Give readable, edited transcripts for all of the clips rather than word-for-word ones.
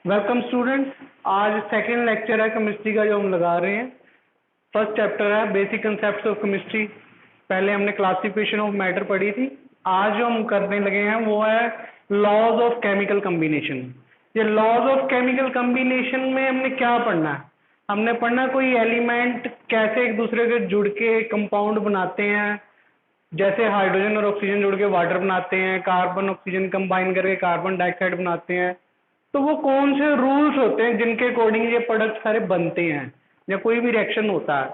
Welcome students. आज second lecture है chemistry का जो हम लगा रहे हैं। फर्स्ट चैप्टर है बेसिक कंसेप्ट्स ऑफ केमिस्ट्री। पहले हमने क्लासिफिकेशन ऑफ मैटर पढ़ी थी। आज जो हम करने लगे हैं वो है लॉज ऑफ केमिकल कम्बिनेशन। ये लॉज ऑफ केमिकल कम्बिनेशन में हमने क्या पढ़ना है? हमने पढ़ना कोई एलिमेंट कैसे एक दूसरे के जुड़ के कंपाउंड बनाते हैं, जैसे हाइड्रोजन और ऑक्सीजन जुड़ के वाटर बनाते हैं, कार्बन ऑक्सीजन कंबाइन करके कार्बन डाइऑक्साइड बनाते हैं। तो वो कौन से रूल्स होते हैं जिनके अकॉर्डिंग ये प्रोडक्ट सारे बनते हैं या कोई भी रिएक्शन होता है।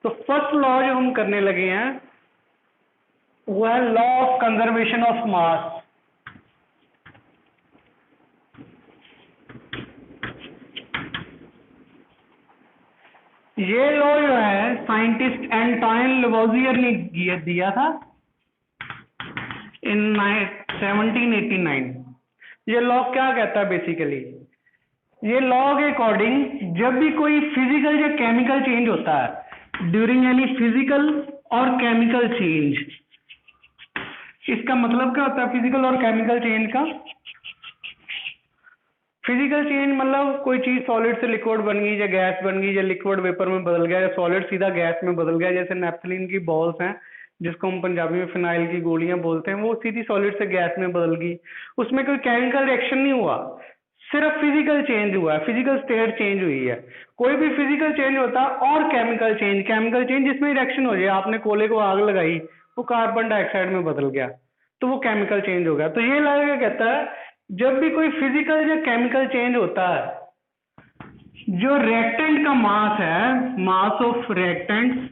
तो फर्स्ट लॉ जो हम करने लगे हैं वो है लॉ ऑफ कंजर्वेशन ऑफ मास। ये लॉ जो है साइंटिस्ट एंटोइन लवोजियर ने दिया था इन 1789। ये लॉ क्या कहता है बेसिकली? ये लॉ के अकॉर्डिंग जब भी कोई फिजिकल या केमिकल चेंज होता है ड्यूरिंग एनी फिजिकल और केमिकल चेंज, इसका मतलब क्या होता है फिजिकल और केमिकल चेंज का? फिजिकल चेंज मतलब कोई चीज सॉलिड से लिक्विड बन गई या गैस बन गई या लिक्विड वेपर में बदल गया या सॉलिड सीधा गैस में बदल गया। जैसे नेपथलीन की बॉल्स हैं जिसको हम पंजाबी में फिनाइल की गोलियां बोलते हैं, वो सीधी सॉलिड से गैस में बदल गई। उसमें कोई केमिकल रिएक्शन नहीं हुआ, सिर्फ फिजिकल चेंज हुआ है, फिजिकल स्टेट चेंज हुई है। कोई भी फिजिकल चेंज होता है और केमिकल चेंज जिसमें रिएक्शन हो जाए, आपने कोले को आग लगाई वो कार्बन डाइऑक्साइड में बदल गया तो वो केमिकल चेंज हो गया। तो ये लगा कहता है जब भी कोई फिजिकल या केमिकल चेंज होता है, जो रिएक्टेंट का मास है, mass of reactant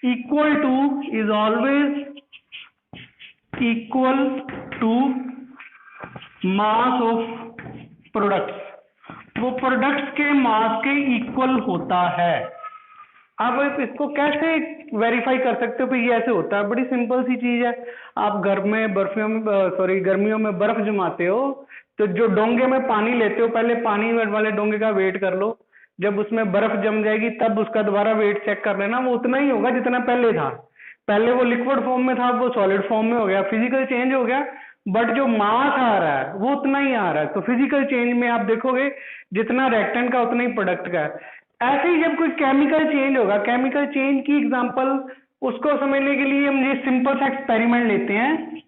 is always equal to mass of products. वो प्रोडक्ट्स के मास के इक्वल होता है। अब इसको कैसे वेरीफाई कर सकते हो कि ये ऐसे होता है? बड़ी सिंपल सी चीज है। आप घर में गर्मियों में बर्फ जमाते हो तो जो डोंगे में पानी लेते हो, पहले पानी वाले डोंगे का वेट कर लो। जब उसमें बर्फ जम जाएगी तब उसका दोबारा वेट चेक कर लेना, वो उतना ही होगा जितना पहले था। पहले वो लिक्विड फॉर्म में था, वो सॉलिड फॉर्म में हो गया, फिजिकल चेंज हो गया, बट जो मास आ रहा है वो उतना ही आ रहा है। तो फिजिकल चेंज में आप देखोगे जितना रिएक्टेंट का उतना ही प्रोडक्ट का है। ऐसे ही जब कोई केमिकल चेंज होगा, केमिकल चेंज की एग्जांपल उसको समझने के लिए हम ये सिंपल सा एक्सपेरिमेंट लेते हैं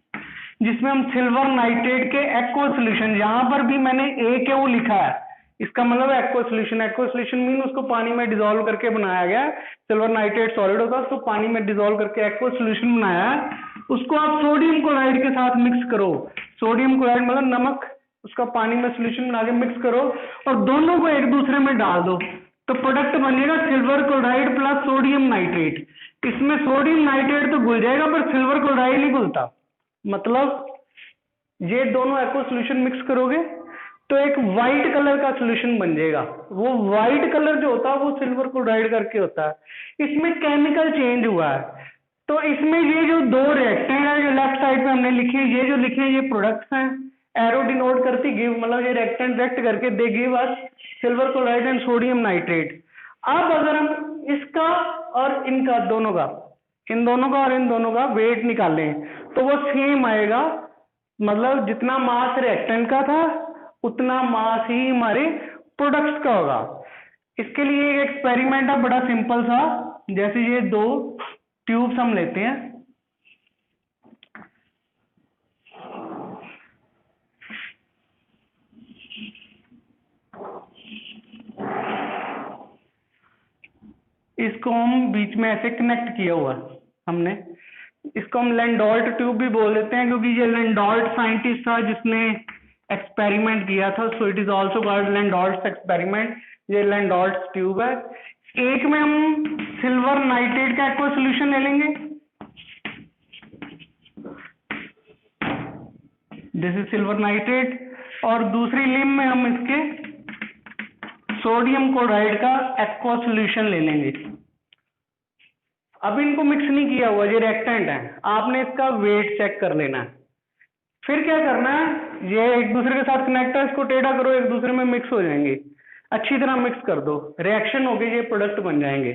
जिसमें हम सिल्वर नाइट्रेट के एक्वा सोल्यूशन, यहां पर भी मैंने AKO लिखा है, इसका मतलब aqua solution. Aqua solution mean उसको पानी में डिसॉल्व करके बनाया गया। सिल्वर नाइट्रेट सॉलिड होता है, उसको पानी में डिसॉल्व करके एक्वा सोल्यूशन बनाया है। उसको आप सोडियम क्लोराइड के साथ मिक्स करो। सोडियम क्लोराइड मतलब नमक, उसका पानी में सोल्यूशन बना के मिक्स करो और दोनों को एक दूसरे में डाल दो तो प्रोडक्ट बनेगा silver chloride plus sodium nitrate. इसमें सोडियम नाइट्रेट तो घुल जाएगा पर सिल्वर क्लोराइड नहीं घुलता। मतलब ये दोनों एक्वा सोल्यूशन मिक्स करोगे तो एक व्हाइट कलर का सोल्यूशन बन जाएगा। वो व्हाइट कलर जो होता है वो सिल्वर क्लोराइड करके होता है। इसमें केमिकल चेंज हुआ है। तो इसमें ये जो दो रिएक्टेंट है जो लेफ्ट साइड पे हमने लिखे, ये जो लिखे ये प्रोडक्ट्स हैं। एरो डिनोट करती गिव, मतलब ये रिएक्टेंट रिएक्ट करके they give us silver chloride and sodium nitrate. अब अगर हम इसका और इनका दोनों का, इन दोनों का और इन दोनों का वेट निकालें तो वो सेम आएगा। मतलब जितना मास रिएक्टेंट का था उतना मास ही हमारे प्रोडक्ट्स का होगा। इसके लिए एक एक्सपेरिमेंट है बड़ा सिंपल सा। जैसे ये दो ट्यूब्स हम लेते हैं, इसको हम बीच में ऐसे कनेक्ट किया हुआ हमने, इसको हम लैंडोल्ट ट्यूब भी बोल देते हैं क्योंकि ये लैंडोल्ट साइंटिस्ट था जिसने एक्सपेरिमेंट किया था। So it is also called Landolt experiment. ये लैंडोल्ट ट्यूब है। एक में हम सिल्वर नाइट्रेट का एक्वा सोल्यूशन ले लेंगे, दिस इज सिल्वर नाइट्रेट, और दूसरी लिम में हम इसके सोडियम क्लोराइड का एक्वा सोल्यूशन ले लेंगे। अब इनको मिक्स नहीं किया हुआ, ये रिएक्टेंट है, आपने इसका वेट चेक कर लेना है। फिर क्या करना है, ये एक दूसरे के साथ कनेक्ट है, इसको टेढ़ा करो, एक दूसरे में मिक्स हो जाएंगे। अच्छी तरह मिक्स कर दो, रिएक्शन होगी, ये प्रोडक्ट बन जाएंगे।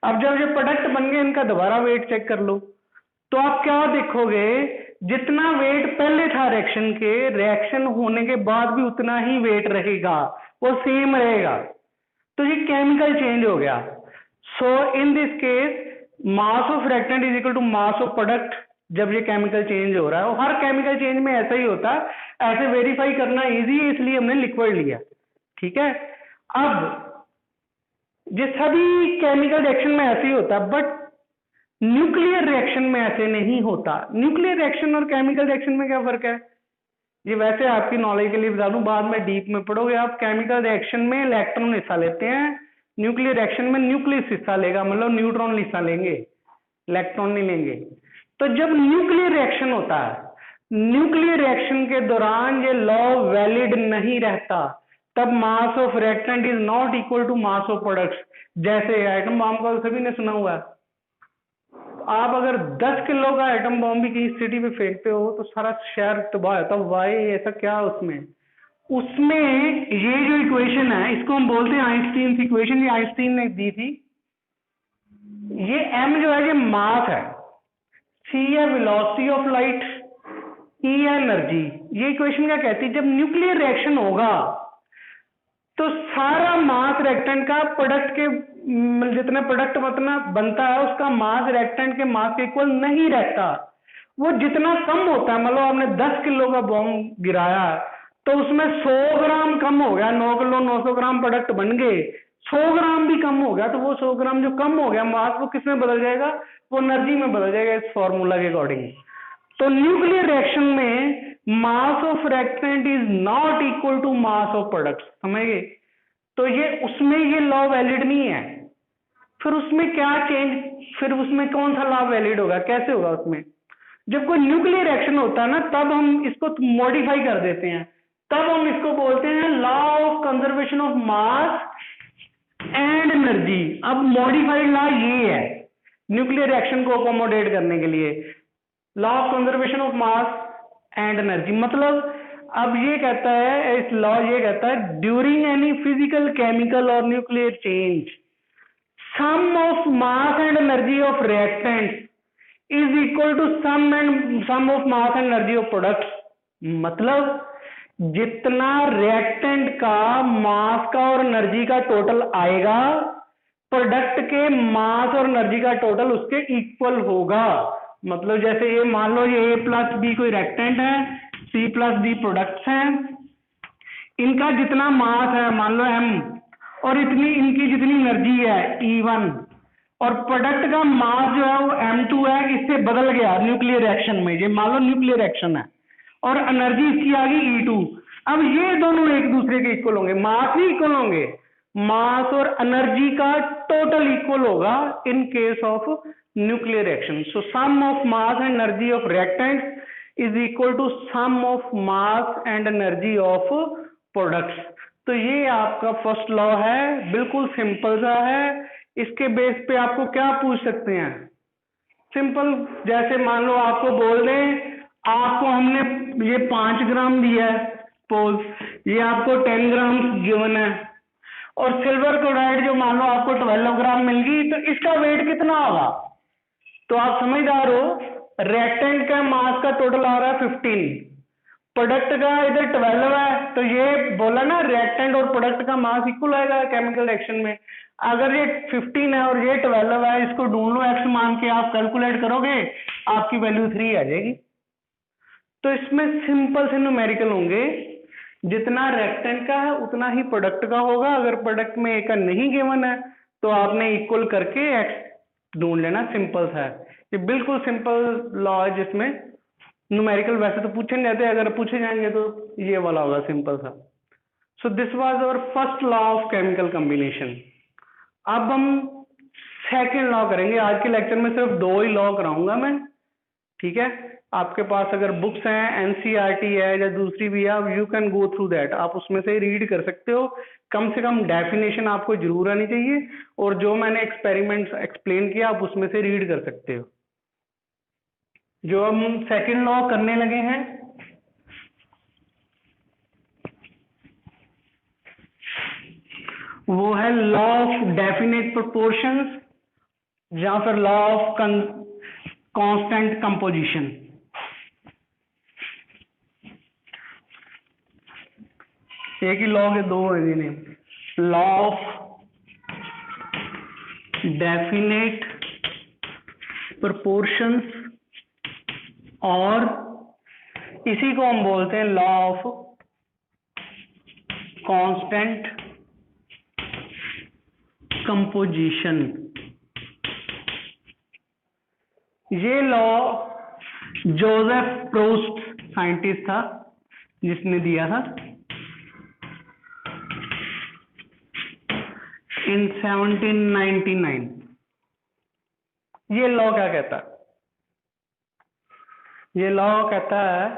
अब जब ये प्रोडक्ट बन गए इनका दोबारा वेट चेक कर लो। तो आप क्या देखोगे, जितना वेट पहले था रिएक्शन के, रिएक्शन होने के बाद भी उतना ही वेट रहेगा, वो सेम रहेगा। तो ये केमिकल चेंज हो गया। So in this case mass of reactant is equal to mass of product. जब ये केमिकल चेंज हो रहा है, और हर केमिकल चेंज में ऐसा ही होता है, ऐसे वेरीफाई करना इजी है, इसलिए हमने लिक्विड लिया। ठीक है, अब ये सभी केमिकल रिएक्शन में ऐसे ही होता है, बट न्यूक्लियर रिएक्शन में ऐसे नहीं होता। न्यूक्लियर रिएक्शन और केमिकल रिएक्शन में क्या फर्क है, ये वैसे आपकी नॉलेज के लिए बता दूं, बाद में डीप में पढ़ोगे आप। केमिकल रिएक्शन में इलेक्ट्रॉन हिस्सा लेते हैं, न्यूक्लियर रिएक्शन में न्यूक्लियस हिस्सा लेगा, मतलब न्यूट्रॉन हिस्सा लेंगे, इलेक्ट्रॉन नहीं लेंगे। तो जब न्यूक्लियर रिएक्शन होता है, न्यूक्लियर रिएक्शन के दौरान ये लॉ वैलिड नहीं रहता, तब mass of reactant is not equal to mass of products. जैसे एटम बॉम्ब का सभी ने सुना हुआ है, आप अगर 10 किलो का एटम बॉम्ब भी किसी सिटी पे फेंकते हो तो सारा शहर तबाह होता है। वाई, ऐसा क्या उसमें ये जो इक्वेशन है, इसको हम बोलते हैं आइंस्टीन इक्वेशन। ये आइंस्टीन ने दी थी। ये m जो है ये मास है, c है वेलोसिटी ऑफ लाइट, e है एनर्जी। ये इक्वेशन क्या कहती है, जब न्यूक्लियर रिएक्शन होगा तो सारा मास रिएक्टेंट का प्रोडक्ट के जितना प्रोडक्ट बनता है, उसका मास रिएक्टेंट के मास के इक्वल नहीं रहता। वो जितना कम होता है, मतलब आपने 10 किलो का बॉम्ब गिराया तो उसमें 100 ग्राम कम हो गया, 9 किलो 900 ग्राम प्रोडक्ट बन गए, 100 ग्राम भी कम हो गया, तो वो 100 ग्राम जो कम हो गया मास, वो किस में बदल जाएगा, वो एनर्जी में बदल जाएगा, इस फॉर्मूला के अकॉर्डिंग। तो न्यूक्लियर रिएक्शन में mass of reactant is not equal to mass of product, समझ गए। तो ये उसमें ये लॉ वैलिड नहीं है। फिर उसमें क्या चेंज, फिर उसमें कौन सा लॉ वैलिड होगा, कैसे होगा उसमें, जब कोई न्यूक्लियर रिएक्शन होता है ना, तब हम इसको मॉडिफाई कर देते हैं, तब हम इसको बोलते हैं law of conservation of mass and energy. अब मॉडिफाइड लॉ ये है न्यूक्लियर रिएक्शन को अकोमोडेट करने के लिए, law of conservation of mass and energy. मतलब अब ये कहता है, इस लॉ ये कहता है, ड्यूरिंग एनी फिजिकल केमिकल और nuclear change, sum of mass and energy of reactants is equal to sum of mass and energy of products. मतलब जितना रिएक्टेंट का मास का और एनर्जी का टोटल आएगा, प्रोडक्ट के मास और एनर्जी का टोटल उसके इक्वल होगा। मतलब जैसे ये मान लो ये A प्लस बी कोई रिएक्टेंट है, C प्लस डी प्रोडक्ट्स हैं, इनका जितना मास है मान लो m, और इतनी इनकी जितनी एनर्जी है E1, और प्रोडक्ट का मास जो है वो M2 है, इससे बदल गया न्यूक्लियर रिएक्शन में, ये मान लो न्यूक्लियर रिएक्शन है, और एनर्जी इसकी आ गई E2। अब ये दोनों एक दूसरे के इक्वल होंगे, मास ही इक्वल होंगे, मास और एनर्जी का टोटल इक्वल होगा in case of nuclear reaction. So sum of mass and energy of reactants is equal to sum of mass and energy of products. तो ये आपका फर्स्ट लॉ है, बिल्कुल सिंपल सा है। इसके बेस पे आपको क्या पूछ सकते हैं, सिंपल, जैसे मान लो आपको बोल दें, आपको हमने ये 5 ग्राम दिया है, सपोज ये आपको 10 ग्राम गिवन है, और सिल्वर क्लोराइड जो मान लो आपको 12 ग्राम मिल गई, तो इसका वेट कितना होगा। तो आप समझदार हो, रिएक्टेंट का मास का टोटल आ रहा है 15, प्रोडक्ट का इधर 12 है, तो ये बोला ना रिएक्टेंट और प्रोडक्ट का मास इक्वल आएगा केमिकल रिएक्शन में। अगर ये 15 है और ये 12 है, इसको ढूंढ लो, x मान के आप कैलकुलेट करोगे, आपकी वैल्यू 3 आ जाएगी। तो इसमें सिंपल से न्यूमेरिकल होंगे, जितना रिएक्टेंट का है उतना ही प्रोडक्ट का होगा। अगर प्रोडक्ट में एक का नहीं गिवन है तो आपने इक्वल करके x ढूंढ लेना, सिंपल सा है। ये बिल्कुल सिंपल लॉ है, जिसमें न्यूमेरिकल वैसे तो पूछे नहीं जाते, अगर पूछे जाएंगे तो ये वाला होगा, सिंपल सा। So this was our first law of chemical combination. अब हम सेकेंड लॉ करेंगे। आज के लेक्चर में सिर्फ 2 ही लॉ कराऊंगा मैं, ठीक है। आपके पास अगर बुक्स हैं, एनसीईआरटी है या दूसरी भी है, you can go through that, आप उसमें से रीड कर सकते हो। कम से कम डेफिनेशन आपको जरूर आनी चाहिए, और जो मैंने एक्सपेरिमेंट्स एक्सप्लेन किया आप उसमें से रीड कर सकते हो। जो हम सेकेंड लॉ करने लगे हैं, वो है लॉ ऑफ डेफिनेट प्रोपोर्शंस, या फिर लॉ ऑफ कांस्टेंट कंपोजिशन। एक ही लॉ के दो है ने, लॉ ऑफ डेफिनेट प्रोपोर्शंस और इसी को हम बोलते हैं लॉ ऑफ कांस्टेंट कंपोजिशन। ये लॉ जोसेफ प्रोस्ट साइंटिस्ट था जिसने दिया था इन 1799। ये लॉ क्या कहता है? ये लॉ कहता है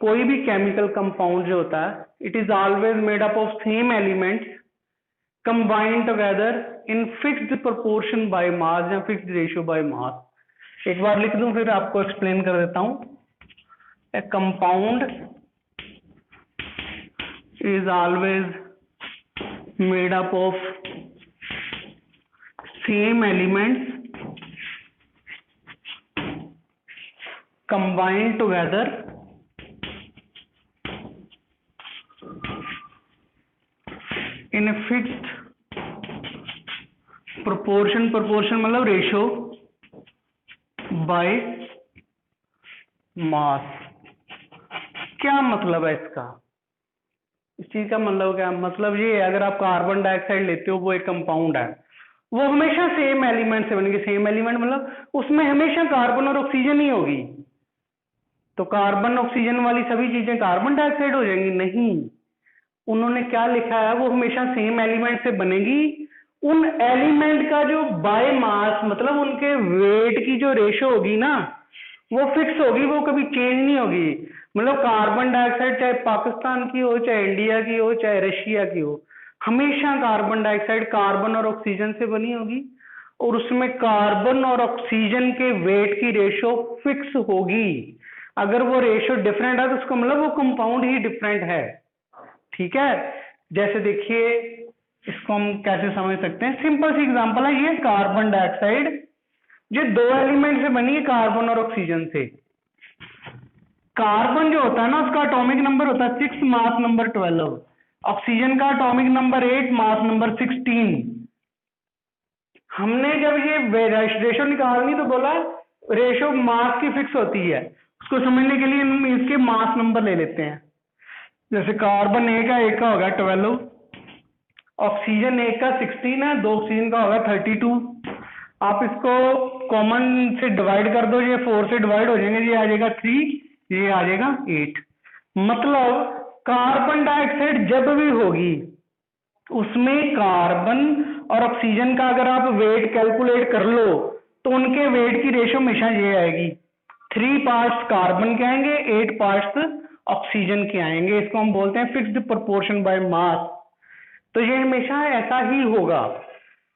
कोई भी केमिकल कंपाउंड जो होता है, it is always made up of same elements combined together in fixed proportion by mass या फिक्स्ड रेशियो बाय मास। एक बार लिख दूं फिर आपको एक्सप्लेन कर देता हूं। ए compound is always made up of same elements combined together in a fixed proportion, proportion मतलब रेशियो बाय मास। क्या मतलब है इसका? इस चीज का मतलब क्या? मतलब ये है, अगर आप कार्बन डाइऑक्साइड लेते हो, वो एक कंपाउंड है, वो हमेशा सेम एलिमेंट से बनेगी। सेम एलिमेंट मतलब उसमें हमेशा कार्बन और ऑक्सीजन ही होगी। तो कार्बन ऑक्सीजन वाली सभी चीजें कार्बन डाइऑक्साइड हो जाएंगी? नहीं, उन्होंने क्या लिखा है, वो हमेशा सेम एलिमेंट से बनेगी। उन एलिमेंट का जो बाय मास मतलब उनके वेट की जो रेशो होगी ना, वो फिक्स होगी, वो कभी चेंज नहीं होगी। मतलब कार्बन डाइऑक्साइड चाहे पाकिस्तान की हो, चाहे इंडिया की हो, चाहे रशिया की हो, हमेशा कार्बन डाइऑक्साइड कार्बन और ऑक्सीजन से बनी होगी और उसमें कार्बन और ऑक्सीजन के वेट की रेशो फिक्स होगी। अगर वो रेशियो डिफरेंट है तो उसका मतलब वो कंपाउंड ही डिफरेंट है। ठीक है, जैसे देखिए इसको हम कैसे समझ सकते हैं, सिंपल सी एग्जांपल है, ये कार्बन डाइऑक्साइड जो दो एलिमेंट से बनी है, कार्बन और ऑक्सीजन से। कार्बन जो होता है ना, उसका एटॉमिक नंबर होता है 6, मास नंबर 12। ऑक्सीजन का एटॉमिक नंबर 8, मास नंबर 16। हमने जब ये रेशो निकालनी तो बोला रेशो मास की फिक्स होती है। उसको समझने के लिए हम इसके मास नंबर ले लेते हैं। जैसे कार्बन एक का होगा 12, ऑक्सीजन एक का 16 है, दो ऑक्सीजन का होगा 32। आप इसको कॉमन से डिवाइड कर दो, ये 4 से डिवाइड हो जाएंगे, ये आ जाएगा 3, ये आ जाएगा 8। मतलब कार्बन डाइऑक्साइड जब भी होगी उसमें कार्बन और ऑक्सीजन का अगर आप वेट कैलकुलेट कर लो तो उनके वेट की रेशो हमेशा ये आएगी, 3 पार्ट्स कार्बन के आएंगे, 8 पार्ट्स ऑक्सीजन के आएंगे। इसको हम बोलते हैं फिक्स्ड प्रोपोर्शन बाय मास। तो ये हमेशा ऐसा ही होगा।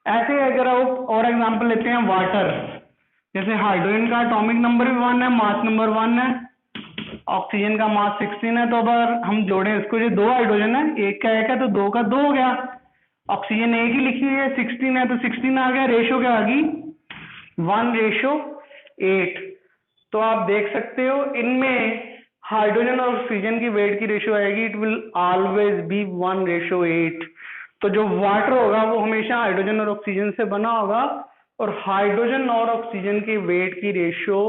ऐसे अगर आप और एग्जांपल लेते हैं वाटर, जैसे हाइड्रोजन का एटॉमिक नंबर भी 1 है, मास नंबर 1 है, ऑक्सीजन का मास 16 है। तो अगर हम जोड़ें इसको, जो दो हाइड्रोजन है, एक का एक है तो दो का दो हो गया। ऑक्सीजन एक ही लिखी है, 16 है तो 16 आ गया। रेशो क्या आ गई? 1:8। तो आप देख सकते हो इनमें हाइड्रोजन और ऑक्सीजन की वेट की रेशियो आएगी, इट विल ऑलवेज बी 1:8। तो जो वाटर होगा वो हमेशा हाइड्रोजन और ऑक्सीजन से बना होगा और हाइड्रोजन और ऑक्सीजन की वेट की रेशियो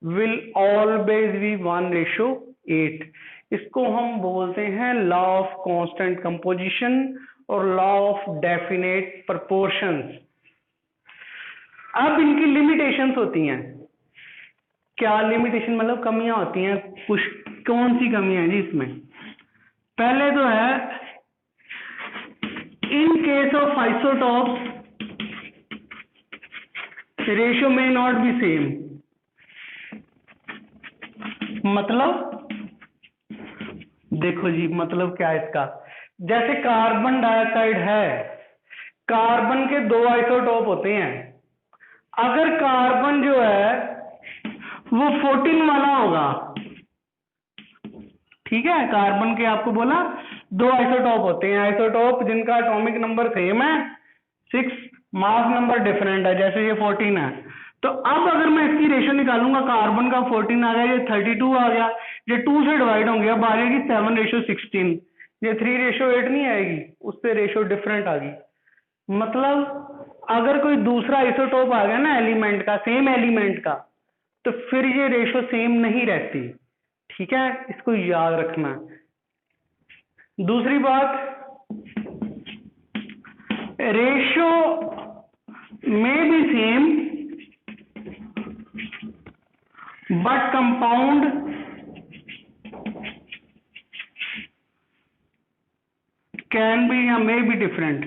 विल ऑलवेज बी 1:8। इसको हम बोलते हैं लॉ ऑफ कांस्टेंट कंपोजिशन और लॉ ऑफ डेफिनेट प्रोपोर्शंस। अब इनकी लिमिटेशंस होती हैं। क्या लिमिटेशन मतलब कमियां होती हैं कुछ? कौन सी कमियां हैं जी इसमें? पहले तो है इन केस ऑफ आइसोटॉप्स रेशियो में नॉट बी सेम। मतलब देखो जी, मतलब क्या है इसका? जैसे कार्बन डाइऑक्साइड है, कार्बन के दो आइसोटॉप होते हैं। अगर कार्बन जो है वो 14 वाला होगा, ठीक है, कार्बन के आपको बोला दो आइसोटॉप होते हैं, आइसोटॉप जिनका एटॉमिक नंबर सेम है 6, मास नंबर डिफरेंट है, जैसे ये 14 है। तो अब अगर मैं इसकी रेशो निकालूंगा, कार्बन का 14 आ गया, ये 32 आ गया, ये 2 से डिवाइड होंगे, अब आ जाएगी 7:16, ये 3:8 नहीं आएगी, उससे रेशो डिफरेंट आ गई। मतलब अगर कोई दूसरा आइसोटोप आ गया ना एलिमेंट का, सेम एलिमेंट का, तो फिर ये रेशो सेम नहीं रहती। ठीक है, इसको याद रखना। दूसरी बात, रेशो में B same but compound can be या मे बी डिफरेंट।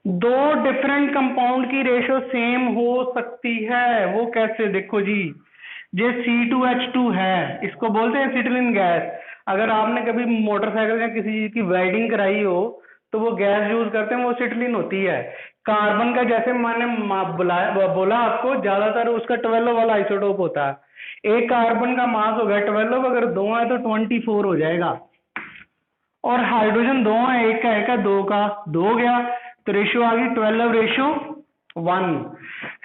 दो डिफरेंट कंपाउंड की रेशो सेम हो सकती है, वो कैसे? देखो जी, ये C2H2 है, इसको बोलते हैं एसिटिलीन गैस। अगर आपने कभी मोटरसाइकिल या किसी चीज की वेल्डिंग कराई हो तो वो गैस यूज करते हैं, वो एसिटिलीन होती है। कार्बन का जैसे मैंने बोला आपको, ज्यादातर उसका 12 वाला आइसोटोप होता है। एक कार्बन का मास हो गया 12, अगर दो है तो 24 हो जाएगा। और हाइड्रोजन दो है, एक का एक है, दो का दो गया, तो रेशियो आ गई 12:1।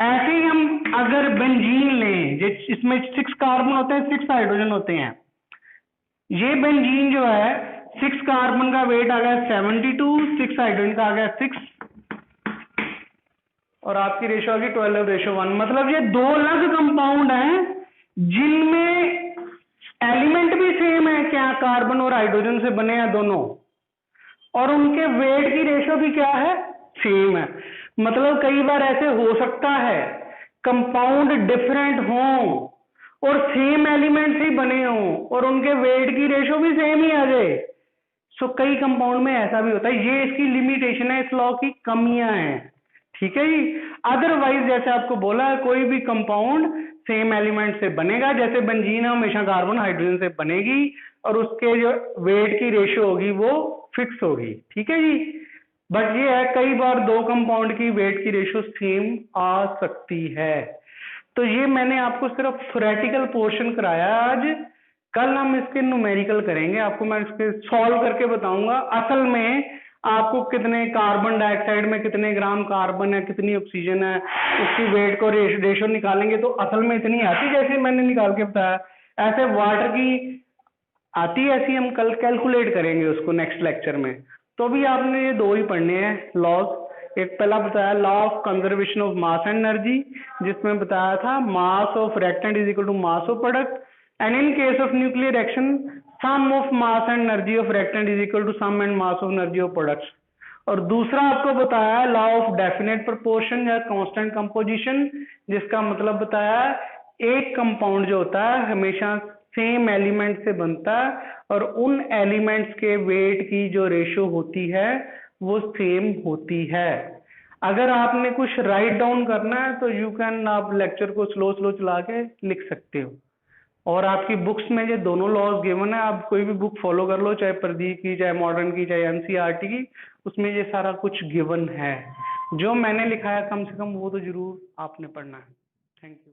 ऐसे ही हम अगर बेंजीन लें, इसमें 6 कार्बन होते हैं, 6 हाइड्रोजन होते हैं। ये बेंजीन जो है, 6 कार्बन का वेट आ गया 72, 6 हाइड्रोजन का आ गया 6, और आपकी रेशो आ गई 12:1। मतलब ये दो अलग कंपाउंड हैं जिनमें एलिमेंट भी सेम है, क्या कार्बन और हाइड्रोजन से बने हैं दोनों, और उनके वेट की रेशो भी क्या है, सेम है। मतलब कई बार ऐसे हो सकता है कंपाउंड डिफरेंट हो और सेम एलिमेंट से बने हो और उनके वेट की रेशो भी सेम ही आ जाए। सो कई कंपाउंड में ऐसा भी होता है, ये इसकी लिमिटेशन है, इस लॉ की कमियां हैं। ठीक है जी। अदरवाइज जैसे आपको बोला है, कोई भी कंपाउंड सेम एलिमेंट से बनेगा, जैसे बेंजीन हमेशा कार्बन हाइड्रोजन से बनेगी और उसके जो वेट की रेशियो होगी वो फिक्स होगी। ठीक है जी। बट ये है, कई बार दो कंपाउंड की वेट की रेशियो सेम आ सकती है। तो ये मैंने आपको सिर्फ थ्योरेटिकल पोर्शन कराया आज। कल हम इसके न्यूमेरिकल करेंगे, आपको मैं इसके सॉल्व करके बताऊंगा असल में आपको कितने कार्बन डाइऑक्साइड में कितने ग्राम कार्बन है, कितनी ऑक्सीजन है, उसकी वेट को रेशो निकालेंगे तो असल में इतनी आती जैसे मैंने निकाल के बताया। ऐसे वाटर की आती, ऐसी हम कल कैलकुलेट करेंगे उसको नेक्स्ट लेक्चर में। तो अभी आपने ये दो ही पढ़ने हैं लॉज। एक पहला बताया law of conservation of mass and energy, जिसमें बताया था mass of reactant is equal to mass of product, and in case of nuclear reaction sum of mass and energy of reactant is equal to sum and mass of energy of products. और दूसरा आपको बताया law of definite proportion या constant composition, जिसका मतलब बताया एक compound जो होता है हमेशा सेम एलिमेंट से बनता है और उन एलिमेंट्स के वेट की जो रेशो होती है वो सेम होती है। अगर आपने कुछ राइट डाउन करना है तो यू कैन, आप लेक्चर को स्लो स्लो चला के लिख सकते हो। और आपकी बुक्स में ये दोनों लॉज गिवन है, आप कोई भी बुक फॉलो कर लो, चाहे प्रदीप की, चाहे मॉडर्न की, चाहे एनसीईआरटी की, उसमें ये सारा कुछ गिवन है। जो मैंने लिखा है कम से कम वो तो जरूर आपने पढ़ना है। Thank you.